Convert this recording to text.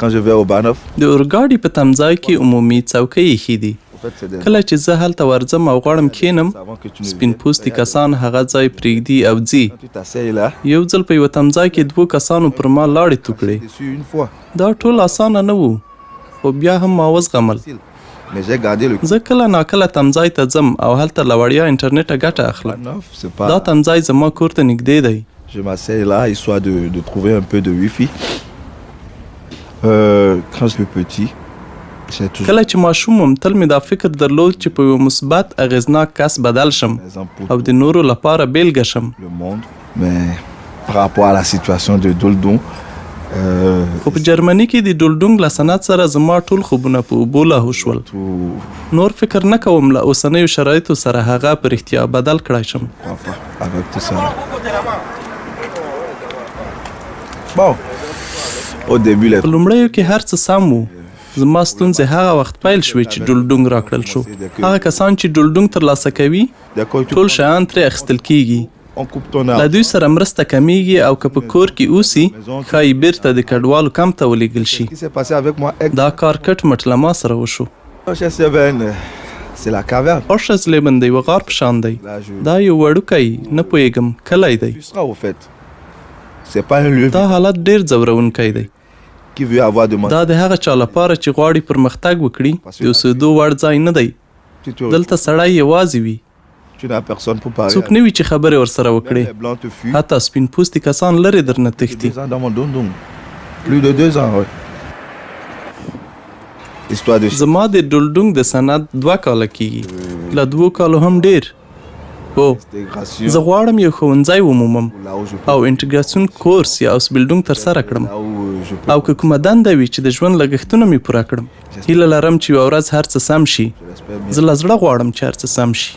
quand je vais au Bahnhof. د اورګاډي په تمځای کې عمومي څوکۍ ایښي دي. کله چې زه هلته ورځم او غواړم کښېنم، سپین پوستي کسان هغه ځای پرېږدي او ځي. یو ځل په یوه تمځای کې 2 کسانو پر ما لاړې تو کړې. دا ټول اسانه نه و، خو بیا هم ما وزغمل. زه کله ناکله تمځای ته ځم او هلته له وړیا انټرنیټه ګټه اخلم. دا تمځای زما کور ته نږدې دی. Je m'asseye là, histoire de trouver un peu de wifi. Quand j'étais petit, کله چې ماشوم وم تل مې دا فکر درلود چې په یو مثبت اغیزناک کس بدل شم او د نورو لپاره بیلګه شم. Mais par rapport à la situation de Duldung, خو په جرمني کې د ډولډونګ له صنعت سره زما ټول خوبونه په اوبو لاهو شول. نور فکر نه کوم له اوسنیو شرایطو سره هغه په رښتیا بدل کړای شم. په لومړیو کې هر څه سم و. زما ستونزې هغه وخت پیل شوې چې ډولډونګ راکړل شو. هغه کسان چې ډولډونګ ترلاسه کوي ټول شیان ترې اخیستل کیږي. له دوی سره مرسته کمیږي او که په کور کې اوسي ښايي بیرته د کډوالو کمپ ته ولیږل شي. دا کار کټ مټ له ما سره وشو. اوشزلیبن د یوه غار په شان دی. دا یو وړوکی نه پوهېږم کلی دی. دا حالت ډېر ځورونکی دی. دا د هغه چا لپاره چې غواړي پرمختګ وکړي د اوسېدو وړ ځای نه دی. دلته سړی یوازې وي. څوک نه وي چې خبرې ورسره وکړي. حتی سپین پوستي کسان لرې درنه تښتي. زما د ډولډونګ د سند 2 کاله کېږي. له 2 کالو هم ډېر. هو، زه غواړم یو ښوونځی ومومم او انټیګراسیون کورس یا اوسبیلډونګ ترسره کړم او که کومه دنده وي چې د ژوند لګښتونه مې پوره کړم. هیله لرم چې یوه ورځ هر څه سم شي. زه له زړه غواړم چې هر څه سم شي.